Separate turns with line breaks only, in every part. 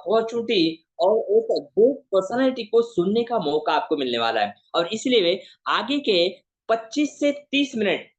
Opportunity और एक great personality को सुनने का मौका आपको मिलने वाला है। और इसलिए आगे के 25 से 30 मिनट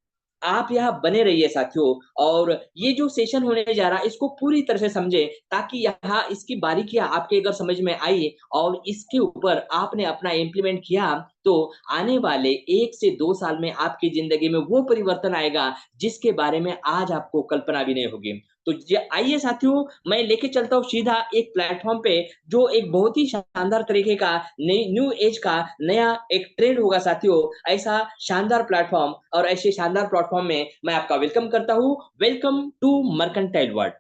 आप यहाँ बने रहिए साथियों, और ये जो सेशन होने जा रहा है इसको पूरी तरह से समझें, ताकि यहाँ इसकी बारीकियाँ आपके अगर समझ में आई और इसके ऊपर आपने अपना इम्प्लीमेंट किया, तो आने वाले 1 से 2 साल में आपकी ज़िंदगी में वो परिवर्तन आएगा, जिसके बारे में आज आपको कल्पना भी नहीं होगी। तो ज आइए साथियों, मैं लेके चलता हूँ सीधा एक प्लेटफ़ॉर्म पे, जो एक बहुत ही शानदार तरीके का नई न्यू ऐज का नया एक ट्रेंड होगा साथियों। ऐसा शानदार प्लेटफ़ॉर्म और ऐसे शानदार प्लेटफ़ॉर्म में मैं आपका वेलकम करता हूँ। Welcome to Mercantile World.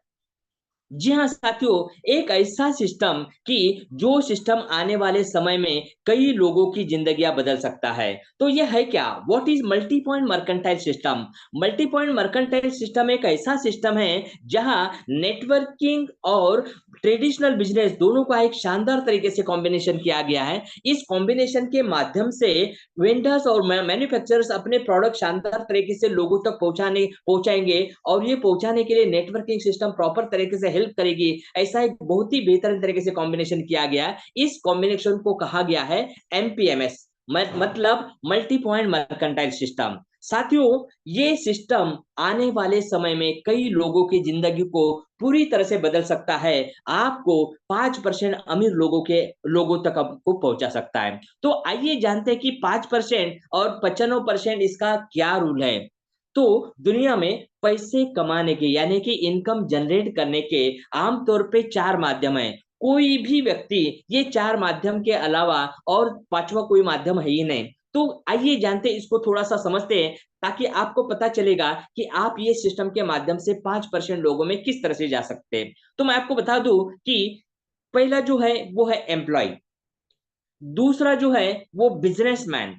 जी हाँ साथियों, एक ऐसा सिस्टम कि जो सिस्टम आने वाले समय में कई लोगों की जिंदगियां बदल सकता है। तो ये है क्या? What is multi point mercantile system? Multi point mercantile system एक ऐसा सिस्टम है जहां नेटवर्किंग और ट्रेडिशनल बिजनेस दोनों का एक शानदार तरीके से कॉम्बिनेशन किया गया है। इस कॉम्बिनेशन के माध्यम से वेंडर्स और मैन्युफैक्चरर्स अपने प्रोडक्ट शानदार तरीके से लोगों तक पहुंचाएंगे, और ये पहुंचाने के लिए नेटवर्किंग सिस्टम प्रॉपर तरीके से हेल्प करेगी। ऐसा एक बहुत ही बेहतरीन तरीके से कॉम्बिनेशन किया गया है। इस कॉम्बिनेशन को कहा गया है एमपीएमएस, मतलब मल्टी पॉइंट मर्केंटाइल सिस्टम। साथियों, ये सिस्टम आने वाले समय में कई लोगों की जिंदगी को पूरी तरह से बदल सकता है। आपको 5% अमीर लोगों तक आपको पहुंचा सकता है। तो आइए जानते हैं कि 5% और 95% इसका क्या रूल है। तो दुनिया में पैसे कमाने के, यानी कि इनकम जनरेट करने के आमतौर पे 4 माध्यम हैं। कोई भी व्यक्ति ये 4 माध्यम के अलावा और 5वां कोई माध्यम है ही नहीं। तो आइए जानते हैं, इसको थोड़ा-सा समझते हैं, ताकि आपको पता चलेगा कि आप ये सिस्टम के माध्यम से 5% लोगों में किस तरह से जा सकते हैं। तो मैं आपको बता दूँ कि पहला जो है वो है एम्प्लॉयी, दूसरा जो है वो बिज़नेसमैन,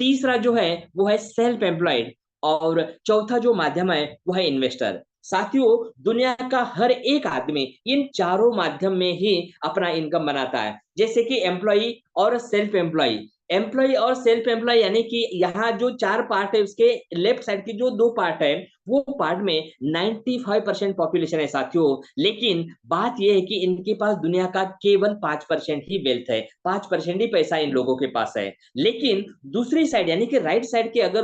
तीसरा जो है वो है सेल्फ एम्प्लॉयड, और चौथा जो माध्यम है वो है इन्वेस्टर। साथियों, दुनिया का हर एक आदमी इन चारों माध्यम में ही अपना इनकम बनाता है। जैसे कि एम्प्लॉई और सेल्फ एम्प्लॉई, एम्प्लॉई और सेल्फ एम्प्लॉय, यानी कि यहाँ जो 4 पार्ट है उसके लेफ्ट साइड की जो 2 पार्ट है, वो पार्ट में 95% पॉपुलेशन है साथियों। लेकिन बात ये है कि इनके पास दुनिया का केवल 5% ही वेल्थ है, 5% ही पैसा इन लोगों के पास है। लेकिन दूसरी साइड, यानी कि राइट साइड के अगर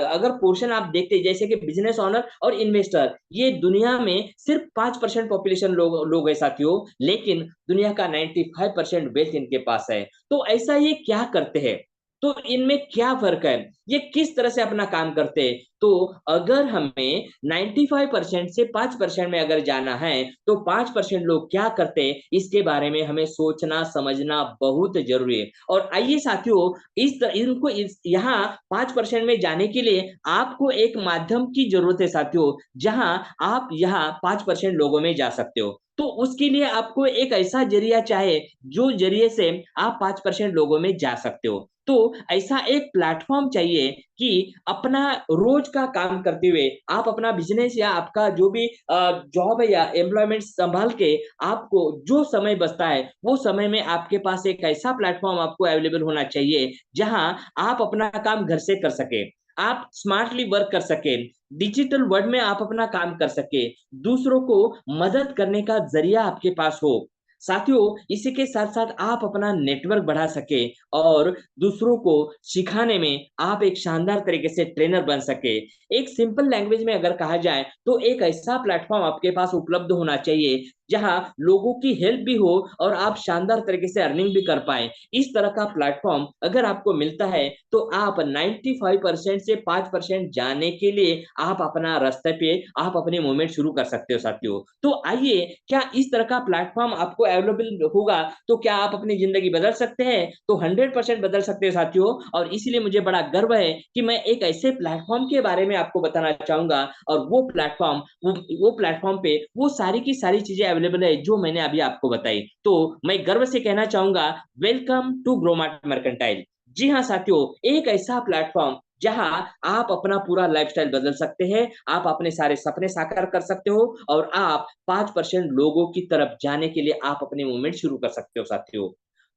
अगर पोर्शन आप देखते हैं, जैसे कि बिजनेस ओनर और इन्वेस्टर, ये दुनिया में सिर्फ 5% पॉपुलेशन लोग है साथियों, लेकिन दुनिया का 95% वेल्थ इनके पास है। तो ऐसा ये क्या करते हैं? तो इनमें क्या फर्क है? ये किस तरह से अपना काम करते हैं? तो अगर हमें 95% से 5% में अगर जाना है, तो 5% लोग क्या करते हैं, इसके बारे में हमें सोचना समझना बहुत जरूरी है। और आइए साथियों, इस यहाँ 5% में जाने के लिए आपको एक माध्यम की जरूरत है साथियों, जहां आप यहाँ 5% लोगों में जा सकते हो। तो उसके लिए आपको एक ऐसा जरिया चाहे, जो जरिए से आप 5% लोगों में जा सकते हो। तो ऐसा एक प्लेटफॉर्म चाहिए कि अपना रोज का काम करते हुए आप अपना बिजनेस या आपका जो भी जॉब है या एम्प्लॉयमेंट संभाल के आपको जो समय बचता है, वो समय में आपके पास एक ऐसा प्लेटफॉर्म आपको अवेलेबल होना चाहिए, जहां आप अपना काम घर से कर सके, आप स्मार्टली वर्क कर सके, डिजिटल वर्ल्ड में आप अपना काम कर सके, दूसरों को मदद करने का जरिया आपके पास हो। साथियों, इसी के साथ साथ आप अपना नेटवर्क बढ़ा सके, और दूसरों को सिखाने में आप एक शानदार तरीके से ट्रेनर बन सके। एक सिंपल लैंग्वेज में अगर कहा जाए, तो एक ऐसा प्लेटफॉर्म आपके पास उपलब्ध होना चाहिए, जहां लोगों की हेल्प भी हो और आप शानदार तरीके से अर्निंग भी कर पाए। इस तरह का प्लेटफॉर्म अगर आपको मिलता है, तो आप 95% से 5% जाने के लिए आप अपना रास्ते पे आप अपनी मूवमेंट शुरू कर सकते हो साथियों। तो आइए, क्या इस तरह का प्लेटफॉर्म आपको अवेलेबल होगा, तो क्या आप अपनी जिंदगी बदल सकते हैं? तो 100% बदल सकते हैं साथियों। और इसीलिए मुझे बड़ा गर्व है कि मैं एक ऐसे प्लेटफॉर्म के बारे में आपको बताना चाहूंगा, और वो प्लेटफॉर्म पे वो सारी की सारी चीजें अवेलेबल है जो मैंने अभी आपको बताई। तो मैं गर्व से कहना चाहूंगा, वेलकम टू ग्रोमार्ट मर्केंटाइल। जी हाँ साथियों, एक ऐसा प्लेटफॉर्म जहां आप अपना पूरा लाइफस्टाइल बदल सकते हैं, आप अपने सारे सपने साकार कर सकते हो, और आप 5% लोगों की तरफ जाने के लिए आप अपनी मूवमेंट शुरू कर सकते हो साथियों।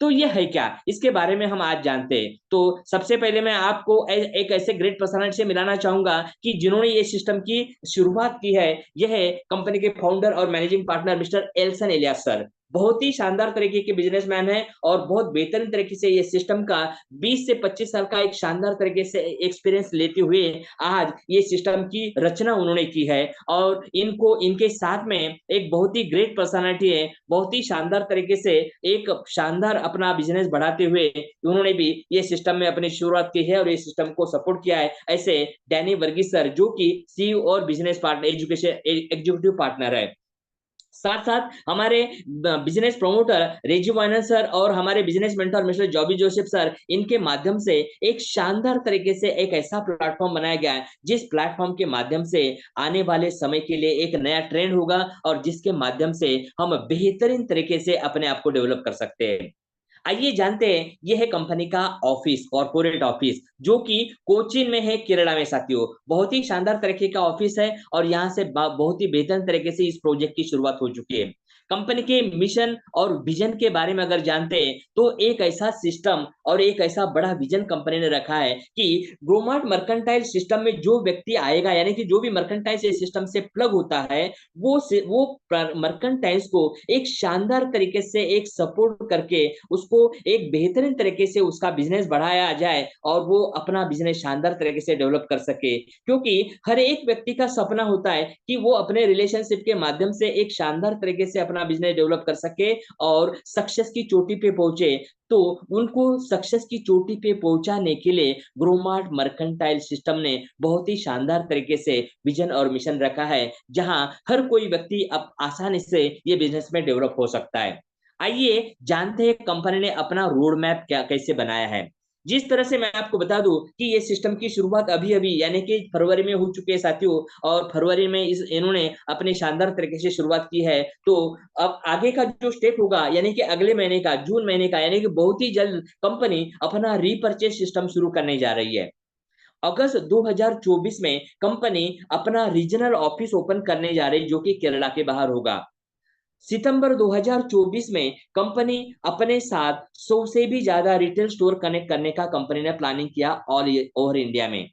तो ये है क्या, इसके बारे में हम आज जानते हैं। तो सबसे पहले मैं आपको एक ऐसे ग्रेट पर्सनालिटी से मिलाना चाहूंगा कि जिन्होंने ये सिस्टम की शुरुआत की है। यह है कंपनी के फाउंडर और managing partner mister Elson Elias sir. बहुत ही शानदार तरीके के बिजनेसमैन है और बहुत बेहतरीन तरीके से ये सिस्टम का 20 से 25 साल का एक शानदार तरीके से एक्सपीरियंस लेते हुए आज ये सिस्टम की रचना उन्होंने की है। और इनको इनके साथ में एक बहुत ही ग्रेट पर्सनालिटी है, बहुत ही शानदार तरीके से एक शानदार अपना बिजनेस बढ़ाते हुए उन्होंने भी ये सिस्टम में अपनी शुरुआत की है और ये सिस्टम को सपोर्ट किया है। ऐसे डैनी वर्गीस सर जो कि सीईओ और business partner education executive partner है। साथ साथ हमारे बिजनेस प्रमोटर रेजी वाइनर सर और हमारे business mentor mister जॉबी Joseph sir, इनके माध्यम से एक शानदार तरीके से एक ऐसा प्लेटफॉर्म बनाया गया है जिस प्लेटफॉर्म के माध्यम से आने वाले समय के लिए एक नया ट्रेंड होगा और जिसके माध्यम से हम बेहतरीन तरीके से अपने आप को डेवलप कर सकते हैं। आइए जानते हैं ये है कंपनी का ऑफिस, कॉर्पोरेट ऑफिस, जो कि कोचीन में है, केरला में साथियों। बहुत ही शानदार तरीके का ऑफिस है और यहाँ से बहुत ही बेहतर तरीके से इस प्रोजेक्ट की शुरुआत हो चुकी है। कंपनी के मिशन और विजन के बारे में अगर जानते हैं तो एक ऐसा सिस्टम और एक ऐसा बड़ा विजन कंपनी ने रखा है कि ग्रोमार्ट मर्केंटाइल सिस्टम में जो व्यक्ति आएगा, यानी कि जो भी मर्केंटाइल सिस्टम से प्लग होता है, वो मर्केंटाइल्स को एक शानदार तरीके से एक सपोर्ट करके उसको एक बेहतरीन तरीके से उसका बिजनेस बढ़ाया जाए और वो अपना बिजनेस शानदार तरीके से डेवलप कर सके। क्योंकि हर एक व्यक्ति का सपना होता है कि वो अपने रिलेशनशिप के माध्यम से एक शानदार तरीके से अपना बिजनेस डेवलप कर सके और सक्सेस की चोटी पे पहुंचे। तो उनको सक्सेस की चोटी पे पहुंचाने के लिए ग्रोमार्ट मर्केंटाइल सिस्टम ने बहुत ही शानदार तरीके से विजन और मिशन रखा है, जहां हर कोई व्यक्ति अब आसानी से ये बिजनेस में डेवलप हो सकता है। आइए जानते हैं कंपनी ने अपना रोड मैप क्या कैसे बनाया है। जिस तरह से मैं आपको बता दूं कि ये सिस्टम की शुरुआत अभी अभी यानी कि फरवरी में हो चुके हैं साथियों, और फरवरी में इन्होंने अपने शानदार तरीके से शुरुआत की है। तो अब आगे का जो स्टेप होगा यानी कि अगले महीने का, जून महीने का, यानी कि बहुत ही जल्द कंपनी अपना रीपर्चेज सिस्टम शुरू करने जा रही है। अगस्त 2024 में कंपनी अपना रीजनल ऑफिस ओपन करने जा रही, जो कि केरला के बाहर होगा। सितंबर 2024 में कंपनी अपने साथ 100 से भी ज्यादा रिटेल स्टोर कनेक्ट करने का कंपनी ने प्लानिंग किया ऑल ओवर इंडिया में।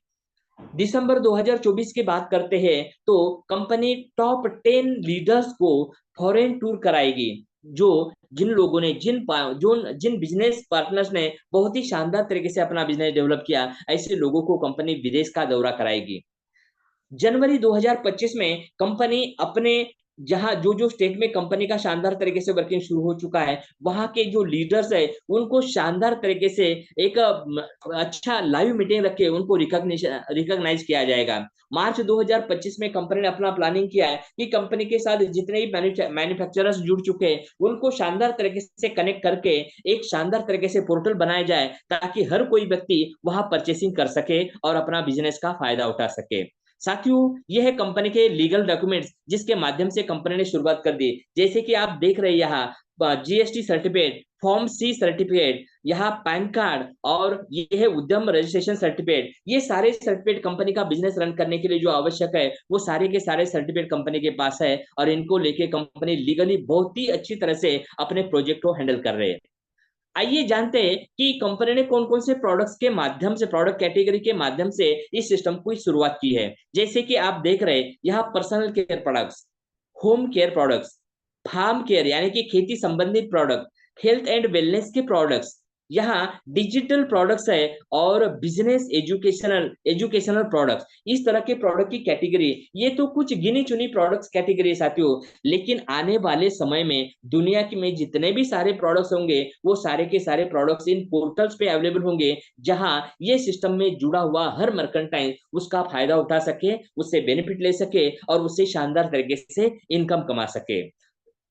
दिसंबर 2024 की बात करते हैं तो कंपनी टॉप 10 लीडर्स को फॉरेन टूर कराएगी। जो जिन लोगों ने जिन बिजनेस पार्टनर्स ने बहुत ही शानदार तरीके से अपना बिजनेस डेवलप किया, ऐसे लोगों को कंपनी विदेश का दौरा कराएगी। जनवरी 2025 में कंपनी अपने जहां जो जो स्टेट में कंपनी का शानदार तरीके से वर्किंग शुरू हो चुका है, वहां के जो लीडर्स है उनको शानदार तरीके से एक अच्छा लाइव मीटिंग रख के उनको रिकॉग्नाइज किया जाएगा। मार्च 2025 में कंपनी ने अपना प्लानिंग किया है कि कंपनी के साथ जितने भी मैन्युफैक्चरर्स जुड़ चुके हैं उनको शानदार तरीके से कनेक्ट करके एक शानदार तरीके से पोर्टल बनाया जाए ताकि हर कोई व्यक्ति वहां परचेसिंग कर सके और अपना बिजनेस का फायदा उठा सके। साथियों, यह है कंपनी के लीगल डॉक्यूमेंट्स जिसके माध्यम से कंपनी ने शुरुआत कर दी। जैसे कि आप देख रहे हैं यहाँ GST certificate, form C certificate, यहाँ पैन कार्ड और ये है उद्यम रजिस्ट्रेशन सर्टिफिकेट। ये सारे सर्टिफिकेट कंपनी का बिजनेस रन करने के लिए जो आवश्यक है वो सारे के सारे सर्टिफिकेट कंपनी के पास है और इनको लेके कंपनी लीगली बहुत ही अच्छी तरह से अपने प्रोजेक्ट को हैंडल कर रहे हैं। आइए जानते हैं कि कंपनी ने कौन कौन से प्रोडक्ट्स के माध्यम से, प्रोडक्ट कैटेगरी के माध्यम से इस सिस्टम को शुरुआत की है। जैसे कि आप देख रहे हैं यहाँ personal care products, home care products, farm care यानी कि खेती संबंधित प्रोडक्ट, हेल्थ एंड वेलनेस के प्रोडक्ट्स, यहाँ डिजिटल प्रोडक्ट्स है और बिजनेस एजुकेशनल एजुकेशनल प्रोडक्ट्स। इस तरह के प्रोडक्ट की कैटेगरी, ये तो कुछ गिनी चुनी प्रोडक्ट्स कैटेगरी साथियों, लेकिन आने वाले समय में दुनिया की में जितने भी सारे प्रोडक्ट्स होंगे वो सारे के सारे प्रोडक्ट्स इन पोर्टल्स पे अवेलेबल होंगे, जहां ये सिस्टम में जुड़ा हुआ हर मर्केंटाइल उसका फायदा उठा सके, उससे बेनिफिट ले सके और उससे शानदार तरीके से इनकम कमा सके।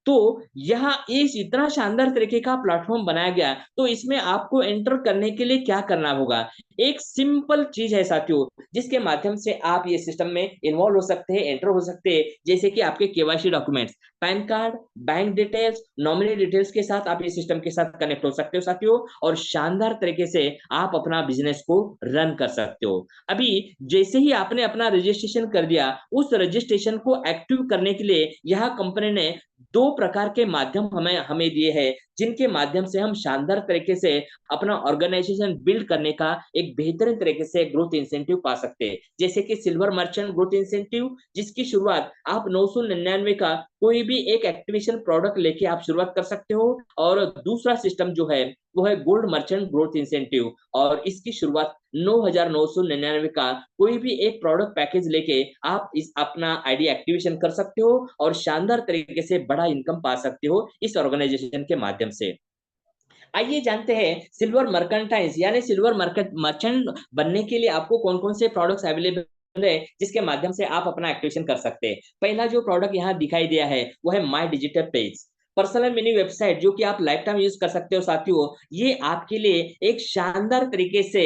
तो यहाँ इस इतना शानदार तरीके का प्लेटफॉर्म बनाया गया, तो इसमें आपको एंटर करने के लिए क्या करना होगा। एक सिंपल चीज है साथियों जिसके माध्यम से आप ये सिस्टम में इन्वॉल्व हो सकते हैं, एंटर हो सकते हैं। जैसे कि आपके KYC documents, pan card, bank details, nominee details के साथ आप इस सिस्टम के साथ कनेक्ट हो सकते हो साथियों, और शानदार तरीके से आप अपना बिजनेस को रन कर सकते हो। अभी जैसे ही आपने अपना रजिस्ट्रेशन कर दिया, उस रजिस्ट्रेशन को एक्टिव करने के लिए यहाँ कंपनी ने 2 प्रकार के माध्यम हमें हमें दिए हैं, जिनके माध्यम से हम शानदार तरीके से अपना ऑर्गेनाइजेशन बिल्ड करने का एक बेहतरीन तरीके से ग्रोथ इंसेंटिव पा सकते हैं। जैसे कि सिल्वर मर्चेंट ग्रोथ इंसेंटिव, जिसकी शुरुआत आप 999 का कोई भी एक एक्टिवेशन प्रोडक्ट लेके आप शुरुआत कर सकते हो। और दूसरा सिस्टम जो है वो है गोल्ड मर्चेंट ग्रोथ इंसेंटिव, और इसकी शुरुआत 9,999 का कोई भी एक प्रोडक्ट पैकेज लेके आप इस अपना आईडी एक्टिवेशन कर सकते हो और शानदार तरीके से बड़ा इनकम पा सकते हो इस ऑर्गेनाइजेशन के माध्यम से। आइए जानते हैं सिल्वर मर्केंटाइल्स यानी सिल्वर मार्केट मर्चेंट बनने के लिए आपको कौन कौन से प्रोडक्ट्स अवेलेबल है, जिसके माध्यम से आप अपना एक्टिवेशन कर सकते हैं। पहला जो प्रोडक्ट यहाँ दिखाई दिया है वो है my digital page, personal mini website, जो कि आप लाइफ टाइम यूज कर सकते हो साथियों। ये आपके लिए एक शानदार तरीके से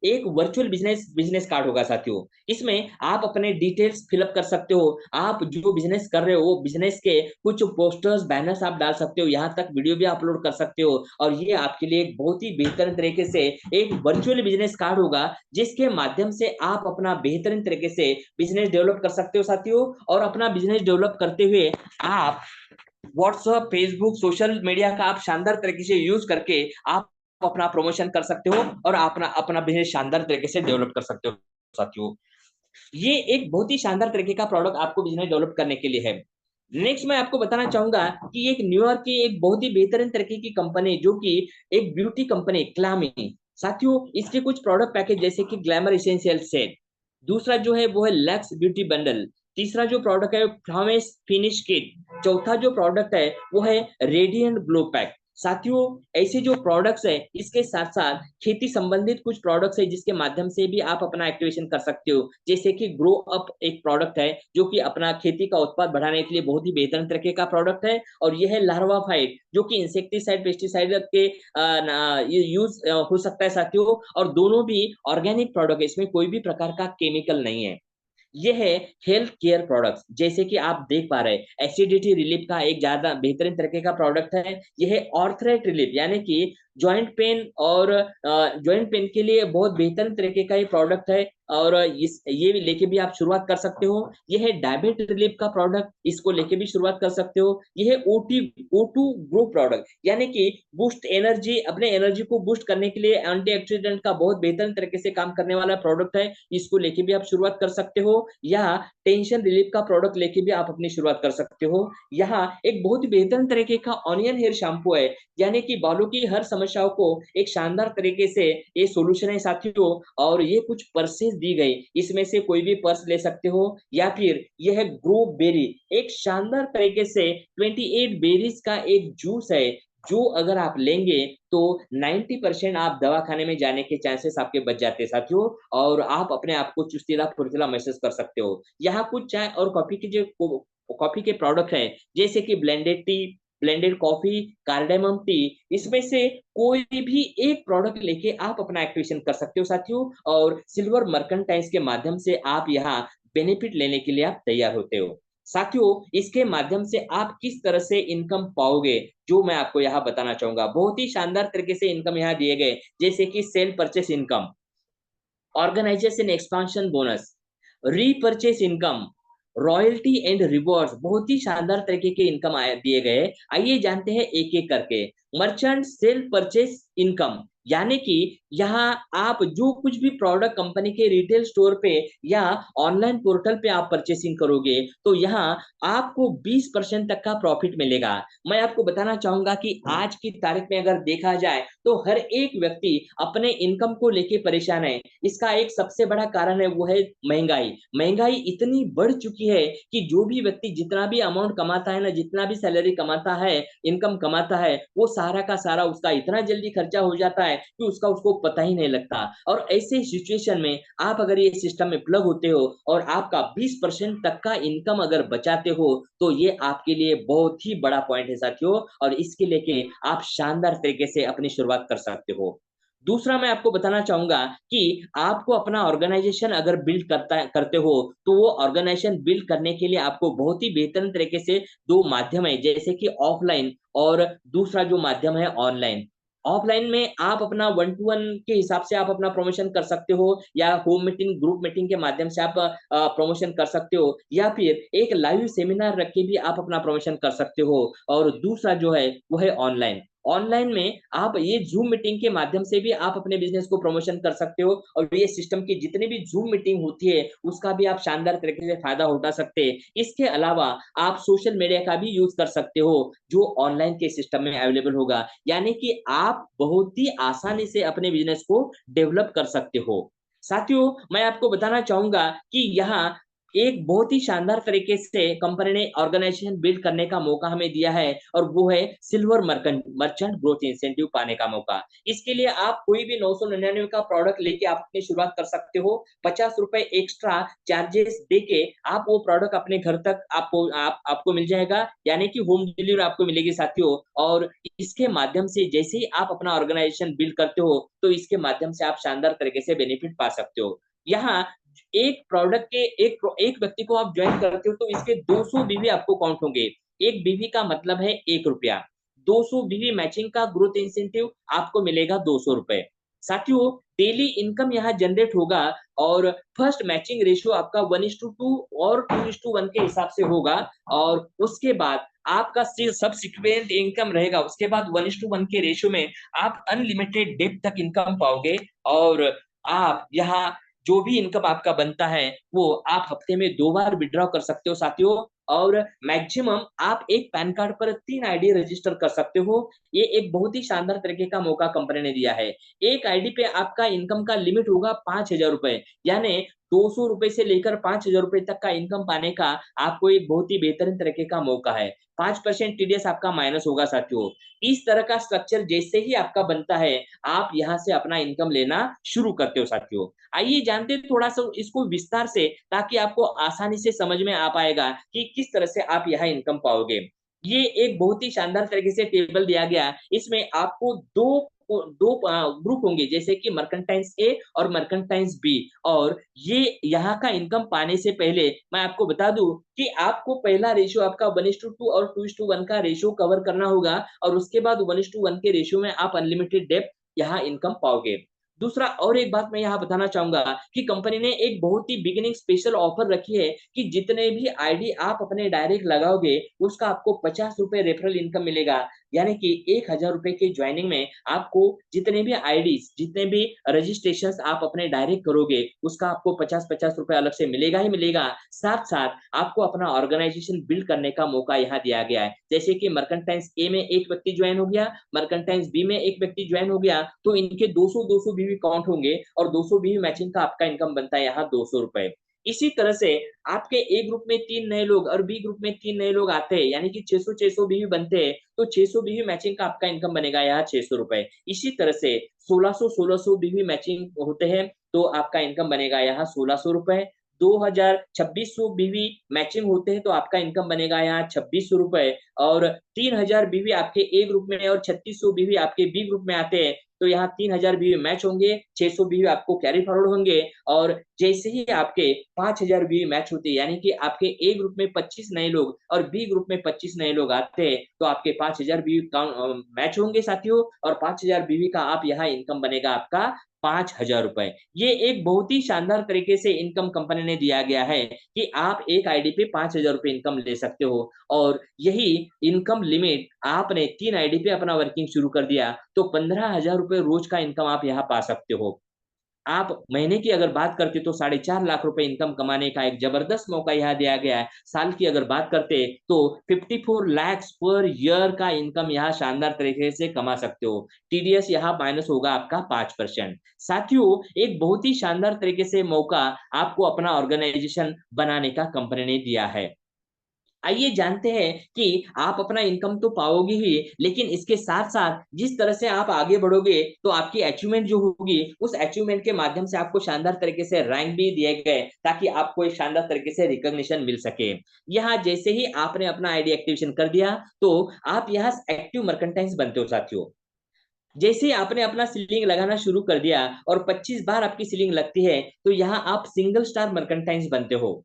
एक वर्चुअल बिजनेस बिजनेस कार्ड होगा साथियों। इसमें आप अपने डिटेल्स फिलअप कर सकते हो, आप जो बिजनेस कर रहे हो वो बिजनेस के कुछ पोस्टर्स बैनर्स आप डाल सकते हो, यहाँ तक वीडियो भी अपलोड कर सकते हो। और ये आपके लिए एक बहुत ही बेहतरीन तरीके से एक वर्चुअल बिजनेस कार्ड होगा, जिसके माध्यम से आप अपना बेहतरीन तरीके से बिजनेस डेवलप कर सकते हो साथियों। और अपना बिजनेस डेवलप करते हुए आप व्हाट्सएप, फेसबुक, सोशल मीडिया का आप शानदार तरीके से यूज करके आप अपना प्रमोशन कर सकते हो और अपना अपना बिजनेस शानदार तरीके से डेवलप कर सकते हो साथियों। ये एक बहुत ही शानदार तरीके का प्रोडक्ट आपको बिजनेस डेवलप करने के लिए है। नेक्स्ट मैं आपको बताना चाहूंगा कि एक न्यूयॉर्क की एक बहुत ही बेहतरीन तरीके की कंपनी, जो कि एक ब्यूटी कंपनी क्लामी साथियों, इसके कुछ प्रोडक्ट पैकेज जैसे कि ग्लैमर इसेंशियल सेट, दूसरा जो है वो है लक्स ब्यूटी बंडल, तीसरा जो प्रोडक्ट है फ्लॉलेस फिनिश किट, चौथा जो प्रोडक्ट है वो है रेडिएंट ग्लो पैक। साथियों, ऐसे जो प्रोडक्ट्स है इसके साथ साथ खेती संबंधित कुछ प्रोडक्ट्स है जिसके माध्यम से भी आप अपना एक्टिवेशन कर सकते हो। जैसे कि ग्रो अप एक प्रोडक्ट है जो कि अपना खेती का उत्पाद बढ़ाने के लिए बहुत ही बेहतरीन तरीके का प्रोडक्ट है। और यह है लार्वा फाइट, जो कि इंसेक्टिसाइड पेस्टिसाइड के यूज हो सकता है साथियों। और दोनों भी ऑर्गेनिक प्रोडक्ट है, इसमें कोई भी प्रकार का केमिकल नहीं है। ये है हेल्थ केयर प्रोडक्ट्स, जैसे कि आप देख पा रहे हैं एसिडिटी रिलीफ का एक ज्यादा बेहतरीन तरीके का प्रोडक्ट है। यह है ऑर्थराइट रिलीफ, यानी कि जॉइंट पेन और जॉइंट पेन के लिए बहुत बेहतरीन तरीके का ये प्रोडक्ट है। और इस ये भी लेके भी आप शुरुआत कर सकते हो। यह है डायबिट रिलीफ का प्रोडक्ट, इसको लेके भी शुरुआत कर सकते हो। यह है O2 ग्रो प्रोडक्ट, यानी कि बूस्ट एनर्जी, अपने एनर्जी को बूस्ट करने के लिए एंटीऑक्सीडेंट का बहुत बेहतरीन तरीके से काम करने वाला प्रोडक्ट है, इसको लेके भी आप शुरुआत कर सकते हो। या टेंशन रिलीफ का प्रोडक्ट लेके भी आप अपनी शुरुआत कर सकते हो। यहाँ एक बहुत ही बेहतरीन तरीके का ऑनियन हेयर शैम्पू है, यानी कि बालों की हर समस्याओं को एक शानदार तरीके से ये सॉल्यूशन है साथियों। और ये कुछ पर्सेस दी गई, इसमें से कोई भी पर्स ले सकते हो। या फिर यह है ग्रो बेरी, एक शानदार तरीके से 28 बेरीज का एक जूस है, जो अगर आप लेंगे तो 90% आप दवा खाने में जाने के चांसेस आपके बच जाते हैं साथियों। और आप अपने आप को चुस्तीला फुर्तीला महसूस कर सकते हो। यहाँ कुछ चाय और कॉफी की जो कॉफी के प्रोडक्ट है, जैसे कि blended T, blended coffee, cardamom T, इसमें से कोई भी एक प्रोडक्ट लेके आप अपना एक्टिवेशन कर सकते हो साथियों। और सिल्वर मर्केंटाइल्स के माध्यम से आप यहाँ बेनिफिट लेने के लिए आप तैयार होते हो साथियों। इसके माध्यम से आप किस तरह से इनकम पाओगे, जो मैं आपको यहाँ बताना चाहूंगा। बहुत ही शानदार तरीके से इनकम यहाँ दिए गए, जैसे कि sale purchase income, organisation expansion bonus, repurchase income, royalty and rewards, बहुत ही शानदार तरीके के इनकम दिए गए। आइए जानते हैं एक एक करके। मर्चेंट सेल परचेस इनकम, यानी कि यहाँ आप जो कुछ भी प्रोडक्ट कंपनी के रिटेल स्टोर पे या ऑनलाइन पोर्टल पे आप परचेसिंग करोगे तो यहाँ आपको 20% तक का प्रॉफिट मिलेगा। मैं आपको बताना चाहूंगा कि आज की तारीख में अगर देखा जाए तो हर एक व्यक्ति अपने इनकम को लेके परेशान है। इसका एक सबसे बड़ा कारण है वो है महंगाई। महंगाई इतनी बढ़ चुकी है कि जो भी व्यक्ति जितना भी अमाउंट कमाता है ना, जितना भी सैलरी कमाता है, इनकम कमाता है, वो सारा का सारा उसका इतना जल्दी खर्चा हो जाता है कि उसका उसको पता ही नहीं लगता। और ऐसे सिचुएशन में आप अगर ये सिस्टम में प्लग होते हो और आपका 20% तक का इनकम अगर बचाते हो तो ये आपके लिए बहुत ही बड़ा पॉइंट है साथियों। और इसके लेके आप शानदार तरीके से अपनी शुरुआत कर सकते हो। दूसरा मैं आपको बताना चाहूंगा कि आपको अपना ऑर्गेनाइजेशन अगर बिल्ड करते हो तो वो ऑर्गेनाइजेशन बिल्ड करने के लिए आपको बहुत ही बेहतरीन तरीके से दो माध्यम है, जैसे कि ऑफलाइन और दूसरा जो माध्यम है ऑनलाइन। ऑफलाइन में आप अपना वन टू वन के हिसाब से आप अपना प्रमोशन कर सकते हो, या होम मीटिंग, ग्रुप मीटिंग के माध्यम से आप प्रमोशन कर सकते हो, या फिर एक लाइव सेमिनार रख के भी आप अपना प्रमोशन कर सकते हो। और दूसरा जो है वो है ऑनलाइन। ऑनलाइन में आप ये जूम मीटिंग के माध्यम से भी आप अपने बिजनेस को प्रमोशन कर सकते हो, और ये सिस्टम की जितनी भी जूम मीटिंग होती है उसका भी आप शानदार तरीके से फायदा उठा सकते हैं। इसके अलावा आप सोशल मीडिया का भी यूज कर सकते हो, जो ऑनलाइन के सिस्टम में अवेलेबल होगा, यानी कि आप बहुत ही आसानी से अपने बिजनेस को डेवलप कर सकते हो। साथियों, मैं आपको बताना चाहूंगा कि यहाँ एक बहुत ही शानदार तरीके से कंपनी ने ऑर्गेनाइजेशन बिल्ड करने का मौका हमें दिया है, और वो है सिल्वर मर्चेंट ग्रोथ इंसेंटिव पाने का मौका। इसके लिए आप कोई भी 999 का प्रोडक्ट लेके आप अपनी शुरुआत कर सकते हो। 50 रुपए एक्स्ट्रा चार्जेस देके आप वो प्रोडक्ट अपने घर तक आपको मिल जाएगा, यानी कि होम डिलीवरी आपको मिलेगी साथियों। और इसके माध्यम से जैसे ही आप अपना ऑर्गेनाइजेशन बिल्ड करते हो, तो इसके माध्यम से आप शानदार तरीके से बेनिफिट पा सकते हो। यहाँ एक प्रोडक्ट के एक व्यक्ति को आप ज्वाइन करते हो तो इसके 200 बीवी आपको काउंट होंगे। एक बीवी का मतलब है 1 रुपया। 200 बीवी मैचिंग का ग्रोथ इंसेंटिव आपको मिलेगा 200 रुपए। साथियों, डेली इनकम यहाँ जनरेट होगा, और फर्स्ट मैचिंग रेशियो आपका 1:2 और 2:1 के हिसाब से होगा। और उसके बाद आपका सब्सिक्वेंट इनकम रहेगा, उसके बाद 1:1 के रेशियो में आप अनलिमिटेड डेप्थ तक इनकम पाओगे। और आप यहाँ जो भी इनकम आपका बनता है वो आप हफ्ते में 2 बार विड्रॉ कर सकते हो साथियों। और मैक्सिमम आप एक पैन कार्ड पर 3 आईडी रजिस्टर कर सकते हो। ये एक बहुत ही शानदार तरीके का मौका कंपनी ने दिया है। एक आईडी पे आपका इनकम का लिमिट होगा 5,000 रुपए, यानी 200 रुपए से लेकर 5,000 रुपए तक का इनकम पाने का आपको एक बहुत ही बेहतरीन तरीके का मौका है। 5% टीडीएस आपका माइनस होगा साथियों। इस तरह का स्ट्रक्चर जैसे ही आपका बनता है, आप यहाँ से अपना इनकम लेना शुरू करते हो साथियों। आइए जानते हैं थोड़ा सा इसको विस्तार से, ताकि आपको आसानी से समझ में आ पाएगा कि किस तरह से आप यहाँ इनकम पाओगे। ये एक बहुत ही शानदार तरीके से टेबल दिया गया। इसमें आपको दो दो ग्रुप होंगे, जैसे कि मर्केंटाइल्स ए और मर्केंटाइल्स बी। और ये यहाँ का इनकम पाने से पहले मैं आपको बता दूं कि आपको पहला रेशियो आपका 1:2 और 2:1 का रेशियो कवर करना होगा, और उसके बाद 1:1 के रेशियो में आप अनलिमिटेड डेप्थ यहाँ इनकम पाओगे। दूसरा और एक बात मैं यहाँ बताना चाहूंगा कि कंपनी ने एक बहुत ही बिगिनिंग स्पेशल ऑफर रखी है कि जितने भी आईडी आप अपने डायरेक्ट लगाओगे उसका आपको 50 रुपए रेफरल इनकम मिलेगा। यानी कि 1,000 रुपए के ज्वाइनिंग में आपको जितने भी आईडी, जितने भी रजिस्ट्रेशन आप अपने डायरेक्ट करोगे उसका आपको 50-50 रुपए अलग से मिलेगा ही मिलेगा। साथ साथ आपको अपना ऑर्गेनाइजेशन बिल्ड करने का मौका यहाँ दिया गया है। जैसे कि मर्केंटाइल्स ए में एक व्यक्ति ज्वाइन हो गया, मर्केंटाइल्स बी में एक व्यक्ति ज्वाइन हो गया, तो इनके 200-200 बीवी काउंट होंगे, और 200 बीवी मैचिंग का आपका इनकम बनता है यहाँ 200 रुपए। इसी तरह से आपके ए ग्रुप में 3 नए लोग और बी ग्रुप में 3 नए लोग आते हैं, यानी कि 600-600 बीवी बनते हैं, तो 600 बीवी मैचिंग का आपका इनकम बनेगा यहाँ 600 रुपए। इसी तरह से 1600-1600 बीवी मैचिंग होते हैं, तो आपका इनकम बनेगा यहाँ 1600 रुपए। 2000-2600 बीवी मैचिंग होते हैं, तो आपका इनकम बनेगा यहाँ 2600 रुपए। और 3000 बीवी आपके ए ग्रुप में और 3600 बीवी आपके बी ग्रुप में आते हैं, तो यहाँ 3000 बीवी मैच होंगे, 600 बीवी आपको कैरी फॉरवर्ड होंगे। और जैसे ही आपके 5000 बीवी मैच होते हैं, यानी कि आपके ए ग्रुप में 25 नए लोग और बी ग्रुप में 25 नए लोग आते हैं, तो आपके 5000 बीवी मैच होंगे साथियों, और 5000 बीवी का आप यहाँ इनकम बनेगा आपका 5,000 रुपए। ये एक बहुत ही शानदार तरीके से इनकम कंपनी ने दिया गया है कि आप एक आईडी पे 5,000 रुपए इनकम ले सकते हो। और यही इनकम लिमिट आपने 3 आईडी पे अपना वर्किंग शुरू कर दिया, तो 15,000 रुपए रोज का इनकम आप यहाँ पा सकते हो। आप महीने की अगर बात करते तो 4.5 लाख रुपए इनकम कमाने का एक जबरदस्त मौका यहाँ दिया गया है। साल की अगर बात करते तो 54 लैक्स पर ईयर का इनकम यहाँ शानदार तरीके से कमा सकते हो। टीडीएस यहाँ माइनस होगा आपका 5%। साथियों, एक बहुत ही शानदार तरीके से मौका आपको अपना ऑर्गेनाइजेशन बनाने का कंपनी ने दिया है। आइए जानते हैं कि आप अपना इनकम तो पाओगे ही, लेकिन इसके साथ साथ जिस तरह से आप आगे बढ़ोगे तो आपकी अचीवमेंट जो होगी, उस अचीवमेंट के माध्यम से आपको शानदार तरीके से रैंक भी दिए गए, ताकि आपको एक शानदार तरीके से रिकॉग्निशन मिल सके। यहाँ जैसे ही आपने अपना आईडी एक्टिवेशन कर दिया, तो आप यहाँ एक्टिव मर्केंटाइल्स बनते हो साथियों। जैसे ही आपने अपना सीलिंग लगाना शुरू कर दिया और 25 बार आपकी सीलिंग लगती है, तो यहाँ आप सिंगल स्टार मर्केंटाइल्स बनते हो।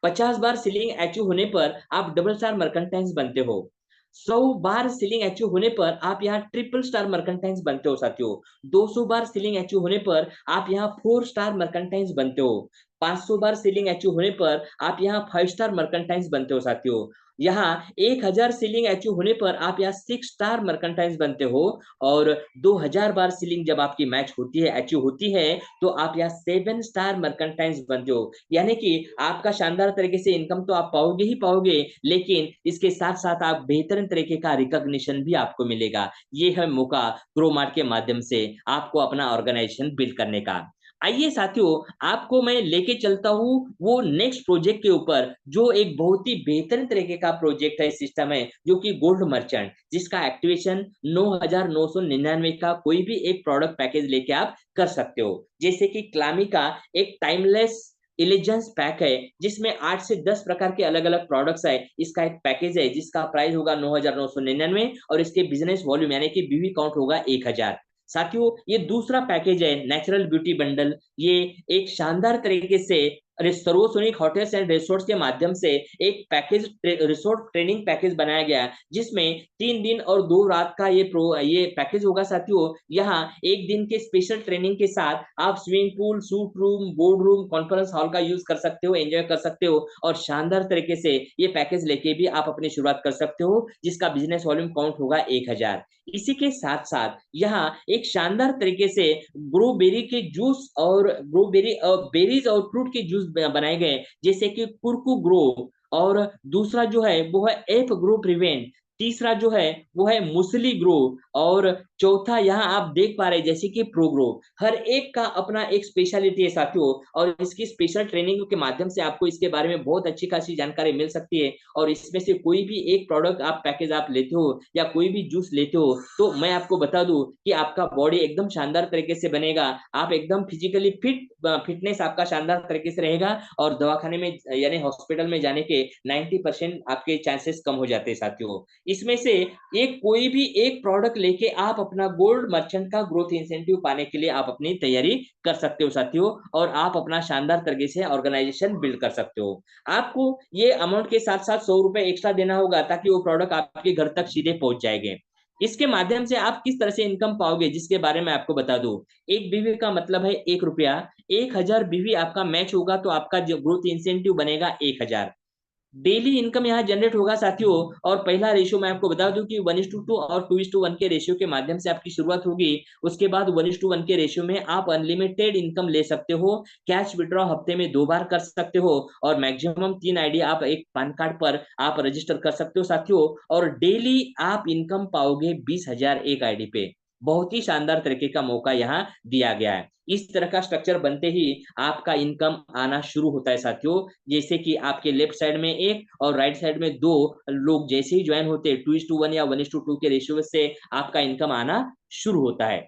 50 बार सीलिंग अचीव होने पर आप डबल स्टार मर्केंटाइल्स बनते हो। 100 बार सीलिंग अचीव होने पर आप यहाँ ट्रिपल स्टार मर्केंटाइल्स बनते हो साथियों। 200 बार सीलिंग अचीव होने पर आप यहाँ 4 स्टार मर्केंटाइल्स बनते हो। 500 बार सीलिंग अचीव होने पर आप यहाँ 5 स्टार मर्केंटाइल्स बनते हो साथियों। यहाँ 1000 सीलिंग अचीव होने पर आप यहाँ 6 स्टार मर्केंटाइल्स बनते हो। और 2000 बार सीलिंग जब आपकी मैच होती है, अचीव होती है, तो आप यहाँ 7 स्टार मर्केंटाइल्स बनते हो। यानी कि आपका शानदार तरीके से इनकम तो आप पाओगे ही पाओगे, लेकिन इसके साथ साथ आप बेहतरीन तरीके का रिकॉग्निशन भी आपको मिलेगा। ये है मौका ग्रोमार्ट के माध्यम से आपको अपना ऑर्गेनाइजेशन बिल्ड करने का। आइए साथियों, आपको मैं लेके चलता हूँ वो नेक्स्ट प्रोजेक्ट के ऊपर, जो एक बहुत ही बेहतरीन तरीके का प्रोजेक्ट है, सिस्टम है, जो कि गोल्ड मर्चेंट, जिसका एक्टिवेशन 9,999 का कोई भी एक प्रोडक्ट पैकेज लेके आप कर सकते हो। जैसे कि क्लामी का एक टाइमलेस इलिजेंस पैक है, जिसमें 8 से 10 प्रकार के अलग अलग प्रोडक्ट्स है। इसका एक पैकेज है जिसका प्राइस होगा 9,999, और इसके बिजनेस वॉल्यूम यानी कि बीवी काउंट होगा 1000। साथियों, ये दूसरा पैकेज है नेचुरल ब्यूटी बंडल। ये एक शानदार तरीके से सर्वसोनिक होटल्स एंड रिसोर्ट्स के माध्यम से एक पैकेज, रिसोर्ट ट्रेनिंग पैकेज बनाया गया है, जिसमें 3 दिन और 2 रात का ये पैकेज होगा साथियों। यहाँ एक दिन के स्पेशल ट्रेनिंग के साथ आप swimming pool, suit room, board room, conference hall का यूज कर सकते हो, एंजॉय कर सकते हो, और शानदार तरीके से ये पैकेज लेके भी आप अपनी शुरुआत कर सकते हो, जिसका बिजनेस वॉल्यूम काउंट होगा 1000। इसी के साथ साथ यहाँ एक शानदार तरीके से ब्लूबेरी के जूस और ब्लूबेरी बेरीज और फ्रूट के जूस बनाए गए, जैसे कि कुरकु ग्रो, और दूसरा जो है वो है एफ ग्रो प्रिवेंट, तीसरा जो है वो है मुसली ग्रो, और चौथा यहाँ आप देख पा रहे हैं जैसे कि प्रो ग्रो। हर एक का अपना एक स्पेशलिटी है साथियों, और इसकी स्पेशल ट्रेनिंग के माध्यम से आपको इसके बारे में बहुत अच्छी खासी जानकारी मिल सकती है। और इसमें से कोई भी एक प्रोडक्ट आप पैकेज आप लेते हो या कोई भी जूस लेते हो, तो मैं आपको बता दूं कि आपका बॉडी एकदम शानदार तरीके से बनेगा। आप एकदम फिजिकली फिटनेस आपका शानदार तरीके से रहेगा, और दवाखाने में यानी हॉस्पिटल में जाने के 90% आपके चांसेस कम हो जाते हैं साथियों। इसमें से एक कोई भी एक प्रोडक्ट लेके आप अपना गोल्ड मर्चेंट का ग्रोथ इंसेंटिव पाने के लिए आप अपनी तैयारी कर सकते हो साथियों, और आप अपना शानदार तरीके से ऑर्गेनाइजेशन बिल्ड कर सकते हो। आपको ये अमाउंट के साथ साथ 100 रुपए एक्स्ट्रा देना होगा, ताकि वो प्रोडक्ट आपके घर तक सीधे पहुंच जाएंगे। इसके माध्यम से आप किस तरह से इनकम पाओगे, जिसके बारे में आपको बता दूं। एक बीवी का मतलब है 1 रुपया। 1000 बीवी आपका मैच होगा तो आपका जो ग्रोथ इंसेंटिव बनेगा 1000। डेली इनकम यहाँ जनरेट होगा साथियों। और पहला रेशियो मैं आपको बता दूं कि 1:2 और 2:1 के रेशियो के माध्यम से आपकी शुरुआत होगी। उसके बाद 1:1 के रेशियो में आप अनलिमिटेड इनकम ले सकते हो। कैश विड्रॉ हफ्ते में 2 बार कर सकते हो, और मैक्सिमम 3 आईडी आप एक पैन कार्ड पर आप रजिस्टर कर सकते हो साथियों। और डेली आप इनकम पाओगे 20,000 एक आईडी पे। बहुत ही शानदार तरीके का मौका यहाँ दिया गया है। इस तरह का स्ट्रक्चर बनते ही आपका इनकम आना शुरू होता है साथियों। जैसे कि आपके लेफ्ट साइड में एक और राइट साइड में 2 लोग जैसे ही ज्वाइन होते हैं, 2:1 या 1:2 के रेशियो से आपका इनकम आना शुरू होता है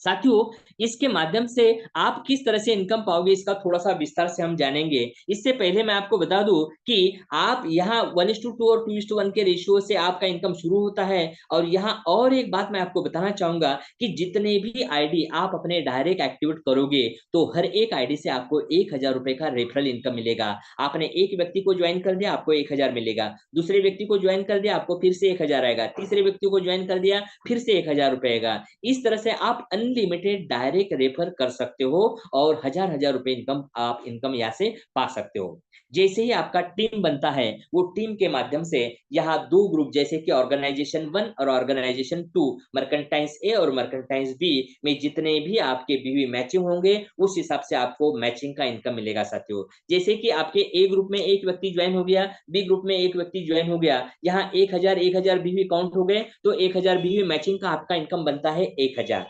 साथियों। इसके माध्यम से आप किस तरह से इनकम पाओगे, इसका थोड़ा सा विस्तार से हम जानेंगे। इससे पहले मैं आपको बता दूं कि आप यहाँ 1:2 और 2:1 के रेशियो से आपका इनकम शुरू होता है। और यहाँ और एक बात मैं आपको बताना चाहूंगा कि जितने भी आईडी आप अपने डायरेक्ट एक्टिवेट करोगे, तो हर एक आईडी से आपको 1000 रुपए का रेफरल इनकम मिलेगा। आपने एक व्यक्ति को ज्वाइन कर दिया, आपको 1000 मिलेगा। दूसरे व्यक्ति को ज्वाइन कर दिया, आपको फिर से 1000 आएगा। तीसरे व्यक्ति को ज्वाइन कर दिया, फिर से 1000 रुपए आएगा। इस तरह से आप अनलिमिटेड डायरेक्ट रेफर कर सकते हो, और हजार हजार रुपए इनकम आप इनकम यहाँ से पा सकते हो। जैसे ही आपका टीम बनता है, वो टीम के माध्यम से यहाँ 2 ग्रुप, जैसे कि ऑर्गेनाइजेशन 1 और ऑर्गेनाइजेशन 2, मर्केंटाइल्स ए और मर्केंटाइल्स बी में जितने भी आपके बीवी मैचिंग होंगे, उस हिसाब से आपको मैचिंग का इनकम मिलेगा साथियों। जैसे कि आपके ए ग्रुप में एक व्यक्ति ज्वाइन हो गया, बी ग्रुप में एक व्यक्ति ज्वाइन हो गया, यहाँ 1000 बीवी काउंट हो गए, तो 1000 बीवी मैचिंग का आपका इनकम बनता है 1000।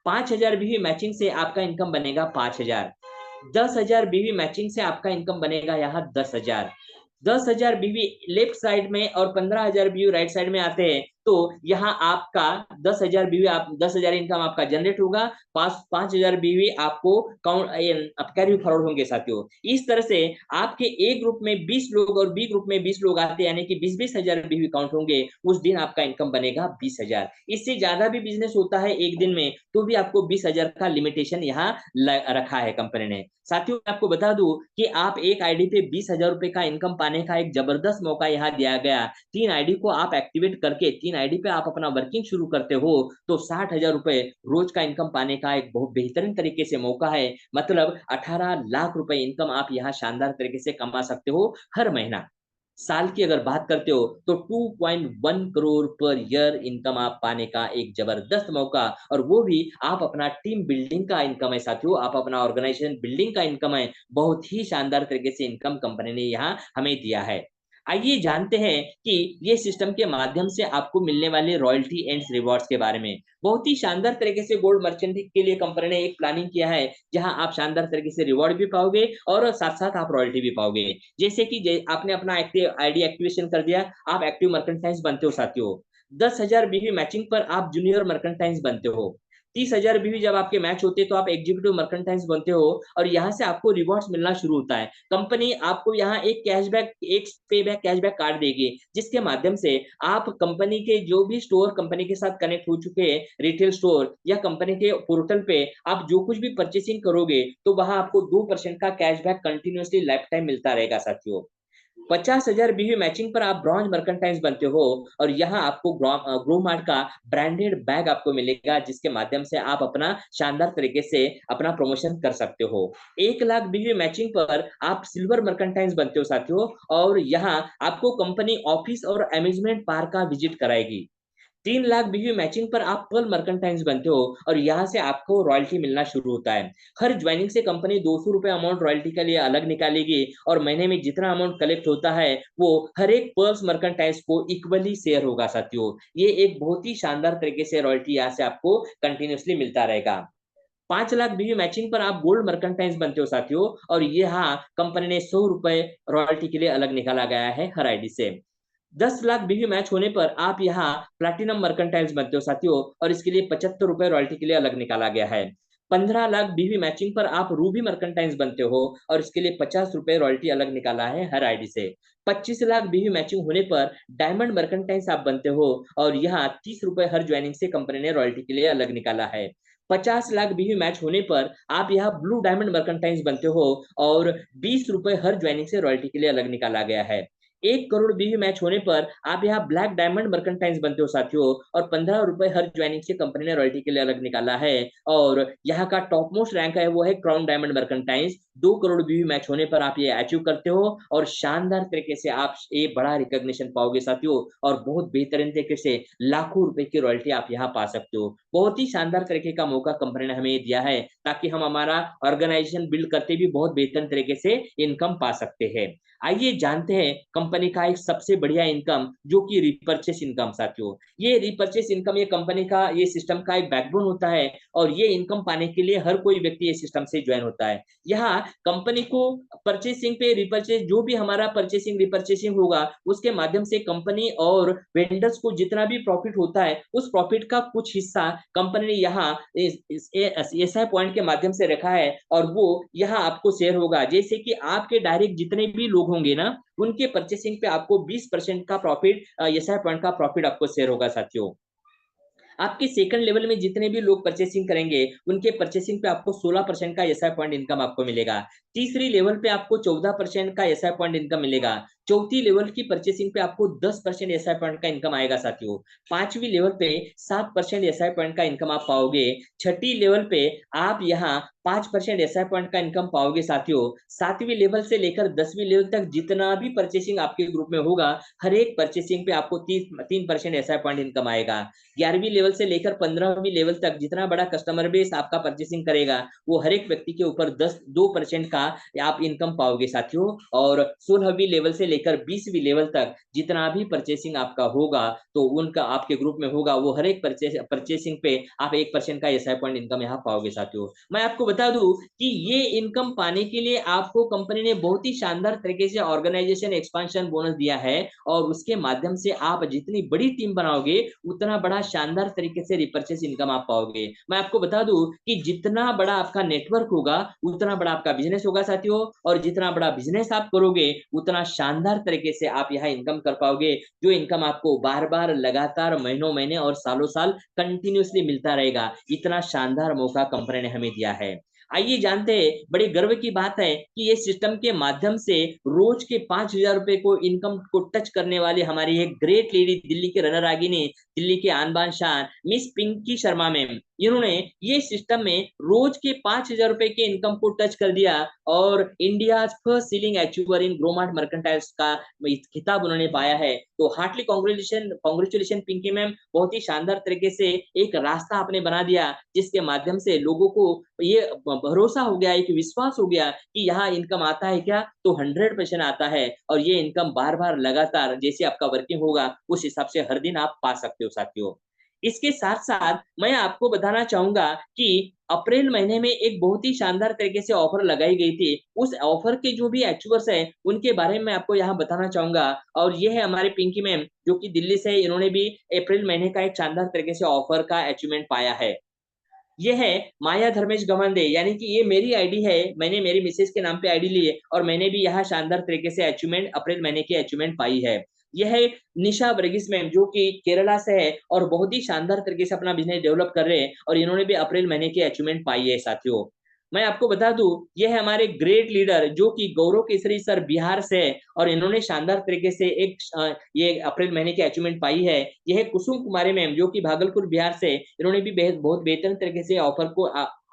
5000 बीवी मैचिंग से आपका इनकम बनेगा 5000। 10,000 बीवी मैचिंग से आपका इनकम बनेगा यहाँ 10,000। 10,000 बीवी लेफ्ट साइड में और 15,000 बीवी राइट साइड में आते हैं, तो यहाँ आपका 10,000 बीवी, आप 10,000 इनकम आपका जनरेट होगा, 5,000 बीवी आपको काउंट कैरी फॉरवर्ड होंगे साथियों। इस तरह से आपके ए ग्रुप में 20 लोग और बी ग्रुप में 20 लोग आते हैं, यानी कि 20,000 बीवी काउंट होंगे, उस दिन आपका इनकम बनेगा 20,000। इससे ज्यादा भी बिजनेस होता है एक दिन में तो भी आपको 20,000 का लिमिटेशन यहाँ रखा है कंपनी ने। साथियों मैं आपको बता दूं कि आप एक आईडी पे 20,000 रुपए का इनकम पाने का एक जबरदस्त मौका यहाँ दिया गया। 3 आईडी को आप एक्टिवेट करके 3 आईडी पे आप अपना वर्किंग शुरू करते हो तो 60,000 रुपए रोज का इनकम पाने का एक बहुत बेहतरीन तरीके से मौका है। मतलब 18 लाख रुपए इनकम आप यहाँ शानदार तरीके से कमा सकते हो हर महीना। साल की अगर बात करते हो तो 2.1 करोड़ पर ईयर इनकम आप पाने का एक जबरदस्त मौका, और वो भी आप अपना टीम बिल्डिंग का इनकम है साथियों, आप अपना ऑर्गेनाइजेशन बिल्डिंग का इनकम है। बहुत ही शानदार तरीके से इनकम कंपनी ने यहाँ हमें दिया है। आइए जानते हैं कि ये सिस्टम के माध्यम से आपको मिलने वाले रॉयल्टी एंड रिवॉर्ड्स के बारे में। बहुत ही शानदार तरीके से गोल्ड मर्चेंट के लिए कंपनी ने एक प्लानिंग किया है, जहां आप शानदार तरीके से रिवॉर्ड भी पाओगे और साथ साथ आप रॉयल्टी भी पाओगे। जैसे कि आपने अपना एक्टिव आईडी एक्टिवेशन कर दिया, आप एक्टिव मर्केंटाइल्स बनते हो साथियों। 10,000 बीवी मैचिंग पर आप जूनियर मर्केंटाइल्स बनते हो। 30,000 बीवी जब आपके मैच होते हैं तो आप एग्जीक्यूटिव मर्केंटाइल्स बनते हो, और यहाँ से आपको रिवॉर्ड्स मिलना शुरू होता है। कंपनी आपको यहाँ एक कैशबैक, एक पे बैक कैशबैक कार्ड देगी, जिसके माध्यम से आप कंपनी के जो भी स्टोर कंपनी के साथ कनेक्ट हो चुके हैं, रिटेल स्टोर या कंपनी के पोर्टल पे आप जो कुछ भी परचेसिंग करोगे तो वहां आपको 2% का कैशबैक कंटिन्यूसली लाइफ टाइम मिलता रहेगा साथियों। 50,000 बीवी मैचिंग पर आप ब्रॉन्ज मर्केंटाइल्स बनते हो, और यहाँ आपको ग्रो मार्ट का ब्रांडेड बैग आपको मिलेगा, जिसके माध्यम से आप अपना शानदार तरीके से अपना प्रमोशन कर सकते हो। 1 लाख बीवी मैचिंग पर आप सिल्वर मर्केंटाइल्स बनते हो साथियों, और यहाँ आपको कंपनी ऑफिस और अम्यूजमेंट पार्क का विजिट कराएगी। 3 लाख बीवी मैचिंग पर आप पर्ल मर्केंटाइल्स बनते हो, और यहाँ से आपको रॉयल्टी मिलना शुरू होता है। हर ज्वाइनिंग से कंपनी 200 रुपए अमाउंट रॉयल्टी के लिए अलग निकालेगी, और महीने में जितना अमाउंट कलेक्ट होता है वो हर एक पर्ल्स मर्केंटाइल्स को इक्वली शेयर होगा साथियों। ये एक बहुत ही शानदार तरीके से रॉयल्टी यहाँ से आपको कंटिन्यूसली मिलता रहेगा। 5 लाख बीवी मैचिंग पर आप गोल्ड मर्केंटाइल्स बनते हो साथियों, और यहाँ कंपनी ने 100 रुपए रॉयल्टी के लिए अलग निकाला गया है हर आईडी से। 10 लाख बीवी मैच होने पर आप यहाँ प्लैटिनम मर्केंटाइल्स बनते हो साथियों, और इसके लिए 75 रुपए रॉयल्टी के लिए अलग निकाला गया है। 15 लाख बीवी मैचिंग पर आप रूबी मर्केंटाइल्स बनते हो, और इसके लिए 50 रुपए रॉयल्टी अलग निकाला है हर आईडी से। 25 लाख बीवी मैचिंग होने पर डायमंड मर्केंटाइल्स आप बनते हो, और यहाँ 30 रुपए हर ज्वाइनिंग से कंपनी ने रॉयल्टी के लिए अलग निकाला है। 50 लाख बीवी मैच होने पर आप यहाँ ब्लू डायमंड मर्केंटाइल्स बनते हो, और 20 रुपए हर ज्वाइनिंग से रॉयल्टी के लिए अलग निकाला गया है। 1 करोड़ बीवी मैच होने पर आप यहाँ ब्लैक डायमंड मर्केंटाइल्स बनते हो साथियों, और 15 रुपए हर ज्वाइनिंग से कंपनी ने रॉयल्टी के लिए अलग निकाला है। और यहाँ का टॉप मोस्ट रैंक है वो है क्राउन डायमंड मर्केंटाइल्स। 2 करोड़ बीवी मैच होने पर आप ये अचीव करते हो, और शानदार तरीके से आप ये बड़ा रिकॉग्निशन पाओगे साथियों, और बहुत बेहतरीन तरीके से लाखों रुपए की रॉयल्टी आप यहाँ पा सकते हो। बहुत ही शानदार तरीके का मौका कंपनी ने हमें दिया है, ताकि हम हमारा ऑर्गेनाइजेशन बिल्ड करते भी बहुत बेहतर तरीके से इनकम पा सकते हैं। आइए जानते हैं कंपनी का एक सबसे बढ़िया इनकम, जो कि रिपर्चेस इनकम साथियों। ये रिपर्चेस इनकम, ये कंपनी का, ये सिस्टम का एक बैकबोन होता है, और ये इनकम पाने के लिए हर कोई व्यक्ति ये सिस्टम से ज्वाइन होता है। यहाँ कंपनी को परचेसिंग पे रिपर्चेस, जो भी हमारा परचेसिंग रिपर्चेसिंग होगा उसके माध्यम से कंपनी और वेंडर्स को जितना भी प्रॉफिट होता है, उस प्रॉफिट का कुछ हिस्सा कंपनी ने यहाँ एसआई पॉइंट के माध्यम से रखा है, और वो यहाँ आपको शेयर होगा। जैसे कि आपके डायरेक्ट जितने भी लोग होंगे ना, उनके परचेसिंग पे आपको 20% का प्रॉफिट, एसआई पॉइंट का प्रॉफिट आपको शेयर होगा साथियों। आपके सेकंड लेवल में जितने भी लोग परचेसिंग करेंगे उनके परचेसिंग पे आपको 16% का एसआई पॉइंट इनकम आपको मिलेगा। तीसरी लेवल पे आपको 14% का एसआई पॉइंट इनकम मिलेगा। चौथी लेवल की परचेसिंग पे आपको 10% एसआई पॉइंट का इनकम आएगा साथियों। पांचवी लेवल पे 7% एसआई पॉइंट का इनकम आप पाओगे। छठी लेवल पे आप यहाँ 5% एसआई पॉइंट का इनकम पाओगे साथियों। सातवीं लेवल से लेकर 10वीं लेवल तक जितना भी परचेसिंग आपके ग्रुप में होगा, हर एक परचेसिंग पे आपको 3% एसआई पॉइंट इनकम आएगा। 11वीं लेवल से लेकर 15वीं लेवल तक जितना बड़ा कस्टमर बेस आपका परचेसिंग करेगा, वो हर एक व्यक्ति के ऊपर 2% का आप इनकम पाओगे साथियों। और 16वीं लेवल से लेकर 20वीं लेवल तक जितना भी परचेसिंग आपका होगा, तो उनका आपके ग्रुप में होगा, वो हर एक परचेसिंग पे आप 1% का एसआई पॉइंट इनकम यहाँ पाओगे साथियों। मैं आपको बता दूं कि ये इनकम पाने के लिए आपको कंपनी ने बहुत ही शानदार तरीके से ऑर्गेनाइजेशन एक्सपांशन बोनस दिया है, और उसके माध्यम से आप जितनी बड़ी टीम बनाओगे उतना बड़ा शानदार तरीके से रिपर्चेस इनकम आप पाओगे। मैं आपको बता दूं कि जितना बड़ा आपका नेटवर्क होगा उतना बड़ा आपका बिजनेस होगा साथियों, और जितना बड़ा बिजनेस आप करोगे उतना शानदार तरीके से आप यहाँ इनकम कर पाओगे, जो इनकम आपको बार बार लगातार महीनों महीने और सालों साल कंटिन्यूसली मिलता रहेगा। इतना शानदार मौका कंपनी ने हमें दिया है। आइए जानते हैं, बड़े गर्व की बात है कि ये सिस्टम के माध्यम से रोज के 5,000 रुपए को इनकम को टच करने वाली हमारी एक ग्रेट लेडी, दिल्ली के रनर आगिनी, दिल्ली के आन बान शान मिस पिंकी शर्मा मैम, इन्होंने ये सिस्टम में रोज के 5,000 रुपए के इनकम को टच कर दिया, और इंडिया फर्स्ट सीलिंग अचीवर इन ग्रोमार्ट मर्केंटाइल्स का खिताब उन्होंने पाया है। तो हार्टली कॉन्ग्रेचुलेशन पिंकी मैम, बहुत ही शानदार तरीके से एक रास्ता आपने बना दिया, जिसके माध्यम से लोगों को ये भरोसा हो गया, एक विश्वास हो गया कि यहाँ इनकम आता है क्या, तो 100% आता है, और ये इनकम बार बार लगातार जैसे आपका वर्किंग होगा उस हिसाब से हर दिन आप पा सकते हो साथियों। इसके साथ साथ मैं आपको बताना चाहूंगा कि अप्रैल महीने में एक बहुत ही शानदार तरीके से ऑफर लगाई गई थी। उस ऑफर के जो भी अचीवर्स है उनके बारे में आपको यहाँ बताना चाहूंगा, और ये है हमारे पिंकी मैम जो कि दिल्ली से, इन्होंने भी अप्रैल महीने का एक शानदार तरीके से ऑफर का अचीवमेंट पाया है। ये है माया धर्मेश गवंदे, यानी कि ये मेरी आईडी है, मैंने मेरी मिसेज के नाम पे आईडी ली है, और मैंने भी यहाँ शानदार तरीके से अचीवमेंट अप्रैल महीने की अचीवमेंट पाई है। यह है निशा वर्गीस मैम जो कि केरला से है, और बहुत ही शानदार तरीके से अपना बिजनेस डेवलप कर रहे हैं, और इन्होंने भी अप्रैल महीने की अचीवमेंट पाई है साथियों। मैं आपको बता दूं, ये है हमारे ग्रेट लीडर जो कि गौरव केसरी सर बिहार से है, और इन्होंने शानदार तरीके से ये अप्रैल महीने की अचीवमेंट पाई है। यह है कुसुम कुमारी मैम जो कि भागलपुर बिहार से, इन्होंने भी बहुत बेहतर तरीके से ऑफर को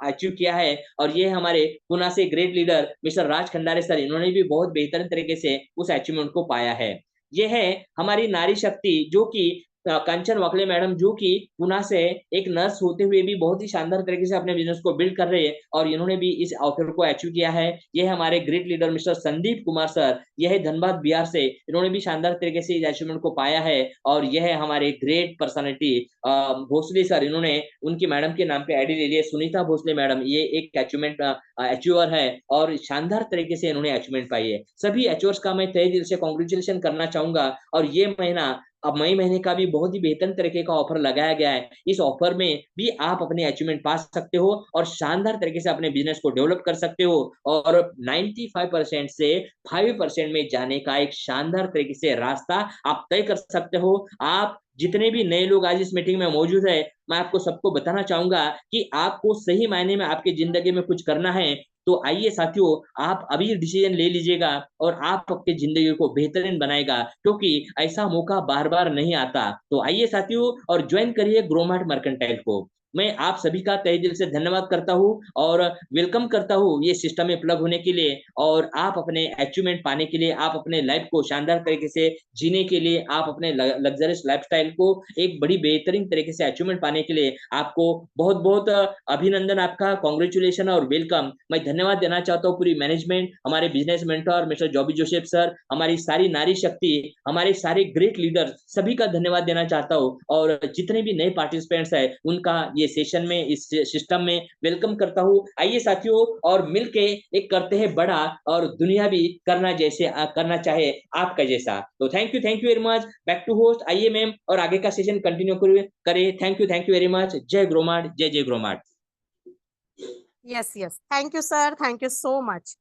अचीव किया है। और ये हमारे पुणे से ग्रेट लीडर मिस्टर राज खंडारे सर, इन्होंने भी बहुत बेहतर तरीके से उस अचीवमेंट को पाया है। ये है हमारी नारी शक्ति जो कि कंचन वाकले मैडम, जो कि पुणे से एक नर्स होते हुए भी बहुत ही शानदार तरीके से अपने बिजनेस को बिल्ड कर रहे हैं, और इन्होंने भी इस ऑफर को अचीव किया है। यह हमारे great leader mister Sandeep Kumar sir, यह है धनबाद बिहार से, इन्होंने भी शानदार तरीके से इस अचीवमेंट को पाया है। और यह है हमारे ग्रेट पर्सनालिटी भोसले सर, इन्होंने उनकी मैडम के नाम पे आईडी ले ली है, सुनीता भोसले मैडम, ये एक अचीवमेंट अचीवर है, और शानदार तरीके से इन्होंने अचीवमेंट पाई है। सभी अचीवर्स का मैं तहे दिल से कॉन्ग्रेचुलेशन करना चाहूंगा। और ये महीना, अब मई महीने का भी बहुत ही बेहतर तरीके का ऑफर लगाया गया है। इस ऑफर में भी आप अपने अचीवमेंट पा सकते हो, और शानदार तरीके से अपने बिजनेस को डेवलप कर सकते हो, और 95% से 5% में जाने का एक शानदार तरीके से रास्ता आप तय कर सकते हो। आप जितने भी नए लोग आज इस मीटिंग में मौजूद है, मैं आपको सबको बताना चाहूंगा कि आपको सही मायने में आपकी जिंदगी में कुछ करना है, तो आइए साथियों, आप अभी डिसीजन ले लीजिएगा, और आप अपनी जिंदगी को बेहतरीन बनाएगा, क्योंकि ऐसा मौका बार बार नहीं आता। तो आइए साथियों, और ज्वाइन करिए ग्रोमार्ट मर्केंटाइल को। मैं आप सभी का तहे दिल से धन्यवाद करता हूं, और वेलकम करता हूं ये सिस्टम में प्लग होने के लिए, और आप अपने अचीवमेंट पाने के लिए, आप अपने लाइफ को शानदार तरीके से जीने के लिए, आप अपने लग्जरियस लाइफस्टाइल को एक बड़ी बेहतरीन तरीके से अचीवमेंट पाने के लिए आपको बहुत बहुत अभिनंदन, आपका कॉन्ग्रेचुलेशन और वेलकम। मैं धन्यवाद देना चाहता हूँ पूरी मैनेजमेंट, हमारे business mentor mister जॉबी Joseph sir, हमारी सारी नारी शक्ति, हमारे सारे ग्रेट लीडर, सभी का धन्यवाद देना चाहता हूँ, और जितने भी नए पार्टिसिपेंट्स है उनका ये सेशन में, इस सिस्टम में वेलकम करता हूँ। आइए साथियों, और मिलके एक करते हैं बड़ा, और दुनिया भी करना जैसे करना चाहे आपका जैसा। तो thank you very much. Back to host, आइए मैम, और आगे का सेशन कंटिन्यू करें। Thank you very much. जय ग्रोमार्ट, जय जय Growmart.
Yes yes, thank you sir, thank you so much.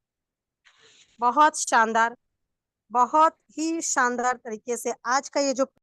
बहुत शानदार, बहुत ही शानदार तरीके से आज का ये जो